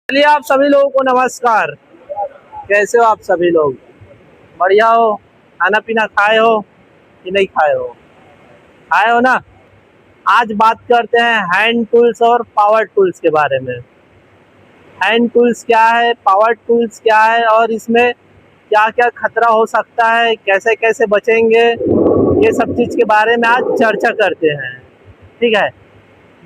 चलिए आप सभी लोगों को नमस्कार। कैसे हो आप सभी लोग? बढ़िया हो? खाना पीना खाए हो कि नहीं खाए हो? खाए हो ना? आज बात करते हैं हैंड टूल्स और पावर टूल्स के बारे में। हैंड टूल्स क्या है, पावर टूल्स क्या है और इसमें क्या क्या खतरा हो सकता है, कैसे कैसे बचेंगे, ये सब चीज़ के बारे में आज चर्चा करते हैं। ठीक है।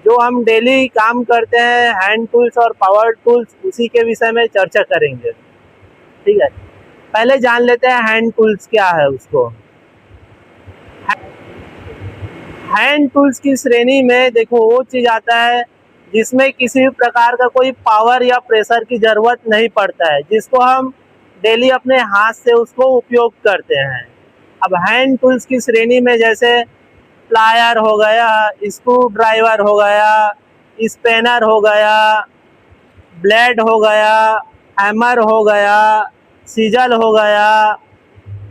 जो हम डेली काम करते हैं हैंड टूल्स और पावर टूल्स, उसी के विषय में चर्चा करेंगे। ठीक है। पहले जान लेते हैं हैंड टूल्स क्या है उसको। हैंड टूल्स की श्रेणी में देखो वो चीज़ आता है जिसमें किसी भी प्रकार का कोई पावर या प्रेशर की ज़रूरत नहीं पड़ता है, जिसको हम डेली अपने हाथ से उसको उपयोग करते हैं। अब हैंड टूल्स की श्रेणी में जैसे प्लायर हो गया, स्क्रू ड्राइवर हो गया, स्पेनर हो गया, ब्लेड हो गया, हैमर हो गया, सीजल हो गया,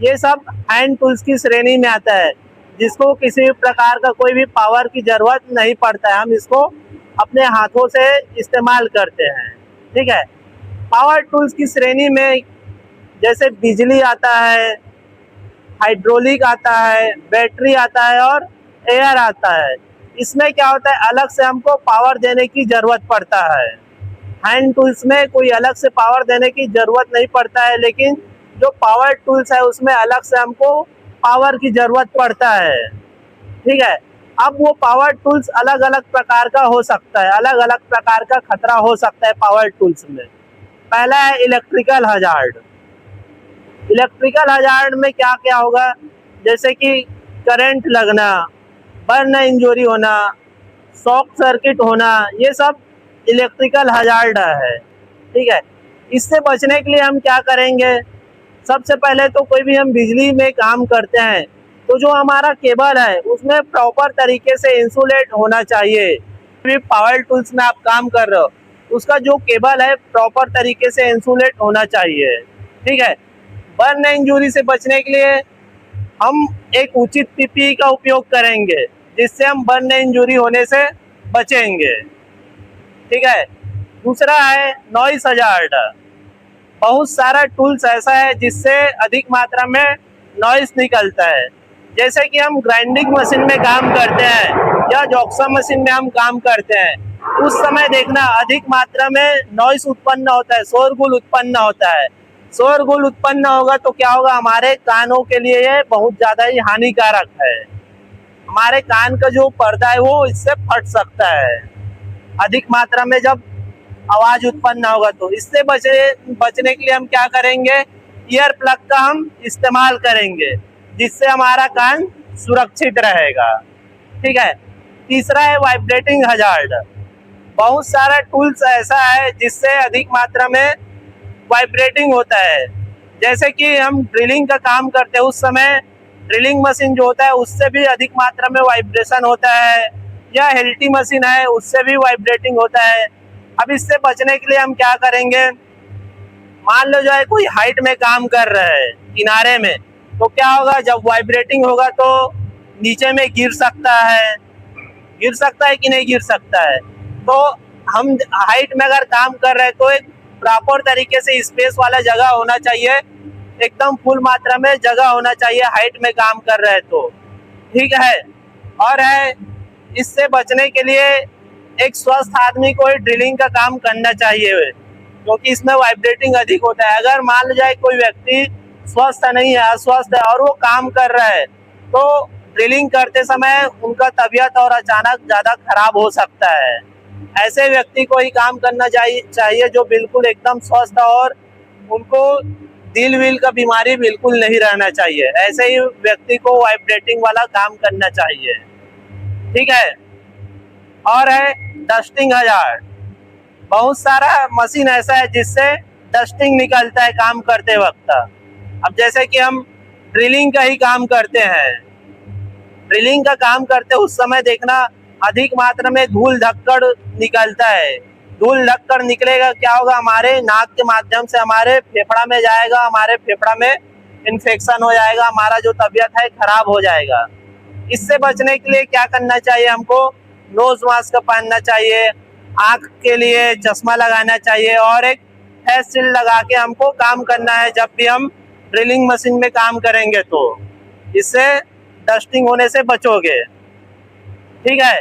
ये सब हैंड टूल्स की श्रेणी में आता है, जिसको किसी भी प्रकार का कोई भी पावर की ज़रूरत नहीं पड़ता है। हम इसको अपने हाथों से इस्तेमाल करते हैं। ठीक है। पावर टूल्स की श्रेणी में जैसे बिजली आता है, हाइड्रोलिक आता है, बैटरी आता है और एयर आता है। इसमें क्या होता है, अलग से हमको पावर देने की ज़रूरत पड़ता है। हैंड टूल्स में कोई अलग से पावर देने की ज़रूरत नहीं पड़ता है, लेकिन जो पावर टूल्स है उसमें अलग से हमको पावर की ज़रूरत पड़ता है। ठीक है। अब वो पावर टूल्स अलग अलग प्रकार का हो सकता है, अलग अलग प्रकार का खतरा हो सकता है पावर टूल्स में। पहला है इलेक्ट्रिकल हजार्ड। इलेक्ट्रिकल हजार्ड में क्या क्या होगा, जैसे कि करंट लगना, बर्न इंजरी होना, शॉर्ट सर्किट होना, ये सब इलेक्ट्रिकल हजार्ड है। ठीक है। इससे बचने के लिए हम क्या करेंगे, सबसे पहले तो कोई भी हम बिजली में काम करते हैं तो जो हमारा केबल है उसमें प्रॉपर तरीके से इंसुलेट होना चाहिए। भी पावर टूल्स में आप काम कर रहे हो, उसका जो केबल है प्रॉपर तरीके से इंसुलेट होना चाहिए। ठीक है। बर्न इंजरी से बचने के लिए हम एक उचित पीपीई का उपयोग करेंगे, जिससे हम बर्न इंजरी होने से बचेंगे। ठीक है। दूसरा है नॉइस हजार्ड। बहुत सारा टूल्स ऐसा है जिससे अधिक मात्रा में नॉइस निकलता है। जैसे कि हम ग्राइंडिंग मशीन में काम करते हैं या जॉक्सा मशीन में हम काम करते हैं, उस समय देखना अधिक मात्रा में नॉइस उत्पन्न होता है, शोरगुल उत्पन्न होता है। शोरगुल उत्पन्न होगा तो क्या होगा, हमारे कानों के लिए ये बहुत ज़्यादा ही हानिकारक है। हमारे कान का जो पर्दा है वो इससे फट सकता है अधिक मात्रा में जब आवाज उत्पन्न होगा। तो इससे बचने के लिए हम क्या करेंगे, ईयर प्लग का हम इस्तेमाल करेंगे, जिससे हमारा कान सुरक्षित रहेगा। ठीक है। तीसरा है वाइब्रेटिंग हजार्ड। बहुत सारा टूल्स ऐसा है जिससे अधिक मात्रा में वाइब्रेटिंग होता है। जैसे कि हम ड्रिलिंग का काम करते हैं, उस समय ड्रिलिंग मशीन जो होता है उससे भी अधिक मात्रा में वाइब्रेशन होता है, या हेल्टी मशीन है उससे भी वाइब्रेटिंग होता है। अब इससे बचने के लिए हम क्या करेंगे, मान लो जो है कोई हाइट में काम कर रहा है किनारे में, तो क्या होगा, जब वाइब्रेटिंग होगा तो नीचे में गिर सकता है। गिर सकता है कि नहीं गिर सकता है। तो हम हाइट में अगर काम कर रहे हैं तो एक प्रॉपर तरीके से स्पेस वाला जगह होना चाहिए, एकदम फुल मात्रा में जगह होना चाहिए हाइट में काम कर रहे हैं तो। ठीक है। और है, इससे बचने के लिए एक स्वस्थ आदमी को ही ड्रिलिंग का काम करना चाहिए, क्योंकि इसमें वाइब्रेटिंग अधिक होता है। अगर मान लो जाए कोई व्यक्ति स्वस्थ नहीं है, अस्वस्थ है और वो काम कर रहा है, तो ड्रिलिंग करते समय उनका तबीयत और अचानक ज़्यादा खराब हो सकता है। ऐसे व्यक्ति को ही काम करना चाहिए जो बिल्कुल एकदम स्वस्थ और उनको दिल विल का बीमारी बिल्कुल नहीं रहना चाहिए। ऐसे ही व्यक्ति को वाइब्रेटिंग वाला काम करना चाहिए। ठीक है। और है डस्टिंग हजार्ड। बहुत सारा मशीन ऐसा है जिससे डस्टिंग निकलता है काम करते वक्त। अब जैसे कि हम ड्रिलिंग का ही काम करते हैं, ड्रिलिंग का काम करते उस समय देखना अधिक मात्रा में धूल धक्कड़ निकलता है। धूल धक्कड़ निकलेगा, क्या होगा, हमारे नाक के माध्यम से हमारे फेफड़ा में जाएगा, हमारे फेफड़ा में इन्फेक्शन हो जाएगा, हमारा जो तबीयत है खराब हो जाएगा। इससे बचने के लिए क्या करना चाहिए, हमको नोज मास्क पहनना चाहिए, आँख के लिए चश्मा लगाना चाहिए और एक फेस शील्ड लगा के हमको काम करना है जब भी हम ड्रिलिंग मशीन में काम करेंगे। तो इससे डस्टिंग होने से बचोगे, ठीक है।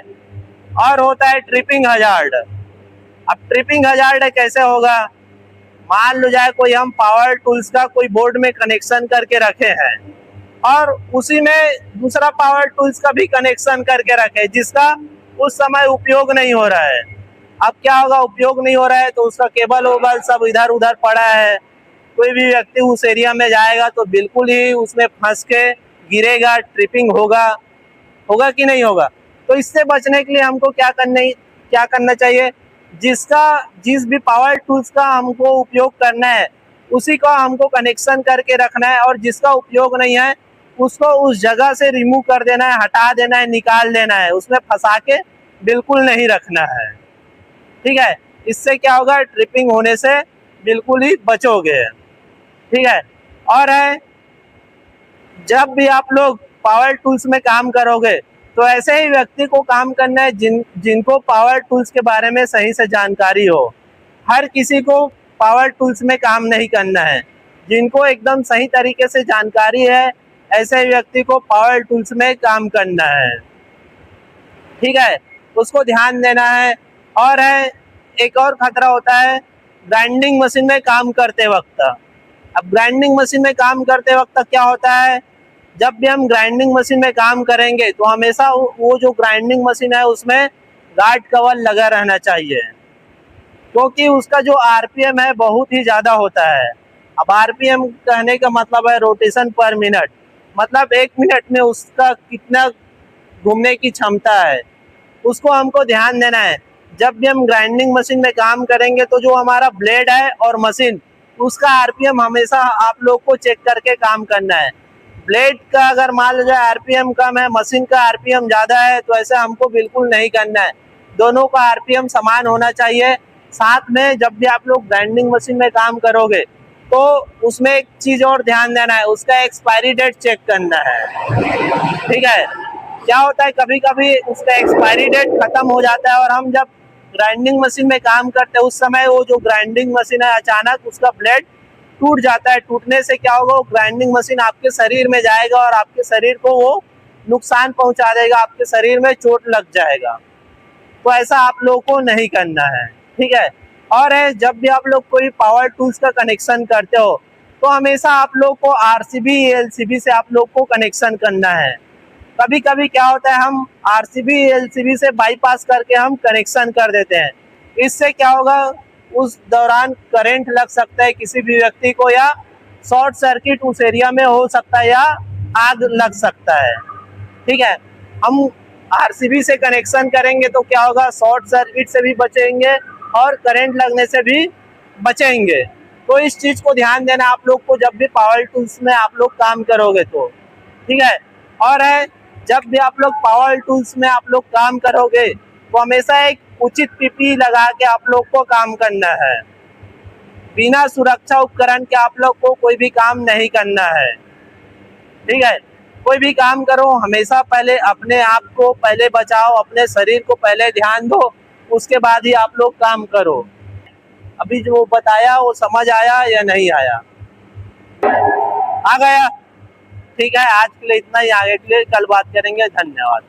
और होता है ट्रिपिंग हजार्ड। अब ट्रिपिंग हजार्ड कैसे होगा, मान लो जाए कोई हम पावर टूल्स का कोई बोर्ड में कनेक्शन करके रखे हैं और उसी में दूसरा पावर टूल्स का भी कनेक्शन करके रखे जिसका उस समय उपयोग नहीं हो रहा है। अब क्या होगा, उपयोग नहीं हो रहा है तो उसका केबल वेबल सब इधर उधर पड़ा है, कोई भी व्यक्ति उस एरिया में जाएगा तो बिल्कुल ही उसमें फंस के गिरेगा, ट्रिपिंग होगा कि नहीं होगा। तो इससे बचने के लिए हमको क्या करना चाहिए, जिस भी पावर टूल्स का हमको उपयोग करना है उसी का हमको कनेक्शन करके रखना है और जिसका उपयोग नहीं है उसको उस जगह से रिमूव कर देना है, हटा देना है, निकाल देना है, उसमें फंसा के बिल्कुल नहीं रखना है, ठीक है। इससे क्या होगा, ट्रिपिंग होने से बिल्कुल ही बचोगे, ठीक है। और है जब भी आप लोग पावर टूल्स में काम करोगे तो ऐसे ही व्यक्ति को काम करना है जिनको पावर टूल्स के बारे में सही से जानकारी हो। हर किसी को पावर टूल्स में काम नहीं करना है, जिनको एकदम सही तरीके से जानकारी है ऐसे व्यक्ति को पावर टूल्स में काम करना है, ठीक है, उसको ध्यान देना है। और है एक और खतरा होता है ग्राइंडिंग मशीन में काम करते वक्त। अब ग्राइंडिंग मशीन में काम करते वक्त क्या होता है, जब भी हम ग्राइंडिंग मशीन में काम करेंगे तो हमेशा वो जो ग्राइंडिंग मशीन है उसमें गार्ड कवर लगा रहना चाहिए, क्योंकि उसका जो आरपीएम है बहुत ही ज़्यादा होता है। अब आरपीएम कहने का मतलब है रोटेशन पर मिनट, मतलब 1 मिनट में उसका कितना घूमने की क्षमता है, उसको हमको ध्यान देना है। जब भी हम ग्राइंडिंग मशीन में काम करेंगे तो जो हमारा ब्लेड है और मशीन उसका आरपीएम हमेशा आप लोग को चेक करके काम करना है। ब्लेड का अगर मान लो जाए आरपीएम कम है, मशीन का आरपीएम ज़्यादा है तो ऐसे हमको बिल्कुल नहीं करना है, दोनों का आरपीएम समान होना चाहिए। साथ में जब भी आप लोग ग्राइंडिंग मशीन में काम करोगे तो उसमें एक चीज़ और ध्यान देना है, उसका एक्सपायरी डेट चेक करना है, ठीक है। क्या होता है कभी कभी उसका एक्सपायरी डेट खत्म हो जाता है और हम जब ग्राइंडिंग मशीन में काम करते हैं उस समय वो जो ग्राइंडिंग मशीन है अचानक उसका ब्लेड टूट जाता है। टूटने से क्या होगा, वो ग्राइंडिंग मशीन आपके शरीर में जाएगा और आपके शरीर को वो नुकसान पहुंचा देगा, आपके शरीर में चोट लग जाएगा। तो ऐसा आप लोग को नहीं करना है, ठीक है। और है जब भी आप लोग कोई पावर टूल्स का कनेक्शन करते हो तो हमेशा आप लोग को आरसीबी एलसीबी से आप लोग को कनेक्शन करना है। कभी कभी क्या होता है हम आरसीबी एलसीबी से बाईपास करके हम कनेक्शन कर देते हैं, इससे क्या होगा उस दौरान करंट लग सकता है किसी भी व्यक्ति को, या शॉर्ट सर्किट उस एरिया में हो सकता है, या आग लग सकता है, ठीक है। हम आरसीबी से कनेक्शन करेंगे तो क्या होगा, शॉर्ट सर्किट से भी बचेंगे और करंट लगने से भी बचेंगे। तो इस चीज़ को ध्यान देना आप लोग को जब भी पावर टूल्स में आप लोग काम करोगे तो, ठीक है। और है जब भी आप लोग पावर टूल्स में आप लोग काम करोगे तो हमेशा एक उचित पीपी लगा के आप लोग को काम करना है। बिना सुरक्षा उपकरण के आप लोग को कोई भी काम नहीं करना है, ठीक है। कोई भी काम करो हमेशा पहले अपने आप को पहले बचाओ, अपने शरीर को पहले ध्यान दो, उसके बाद ही आप लोग काम करो। अभी जो बताया वो समझ आया या नहीं आया? आ गया, ठीक है। आज के लिए इतना ही, आगे के लिए कल बात करेंगे। धन्यवाद।